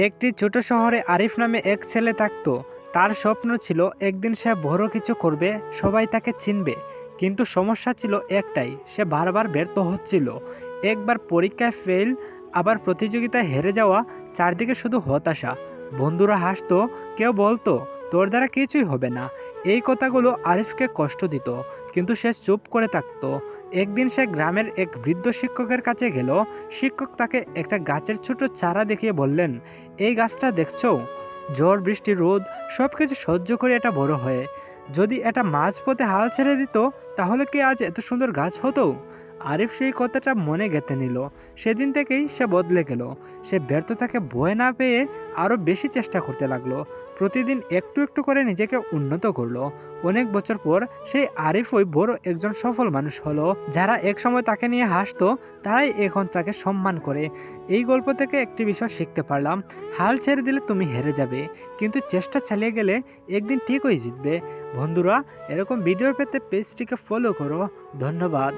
একটি ছোট শহরে আরিফ নামে এক ছেলে থাকতো। তার স্বপ্ন ছিল একদিন সে বড় কিছু করবে, সবাই তাকে চিনবে। কিন্তু সমস্যা ছিল একটাই, সে বারবার ব্যর্থ হচ্ছিল। একবার পরীক্ষায় ফেল, আবার প্রতিযোগিতায় হেরে যাওয়া, চারদিকে শুধু হতাশা। বন্ধুরা হাসতো, কেউ বলতো তোর দ্বারা কিছুই হবে না। এই কথাগুলো আরিফকে কষ্ট দিত, কিন্তু সে চুপ করে থাকতো। একদিন সে গ্রামের এক বৃদ্ধ শিক্ষকের কাছে গেল। শিক্ষক তাকে একটা গাছের ছোট চারা দেখিয়ে বললেন, এই গাছটা দেখছো? ঝড় বৃষ্টি রোদ সব কিছু সহ্য করে এটা বড় হয়ে, যদি এটা মাঝপথে হাল ছেড়ে দিত তাহলে কি আজ এত সুন্দর গাছ হতো? আরিফ সেই কথাটা মনে গেঁথে নিল। সেদিন থেকেই সে বদলে গেল। সে ব্যর্থতাকে ভয় না পেয়ে আরও বেশি চেষ্টা করতে লাগলো। প্রতিদিন একটু একটু করে নিজেকে উন্নত করলো। অনেক বছর পর সেই আরিফই বড় একজন সফল মানুষ হলো। যারা একসময় তাকে নিয়ে হাসতো, তারাই এখন তাকে সম্মান করে। এই গল্প থেকে একটি বিষয় শিখতে পারলাম, হাল ছেড়ে দিলে তুমি হেরে যাবে, কিন্তু চেষ্টা চালিয়ে গেলে একদিন ঠিকই জিতবে। বন্ধুরা, এরকম ভিডিও পেতে পেজটিকে ফলো করো। ধন্যবাদ।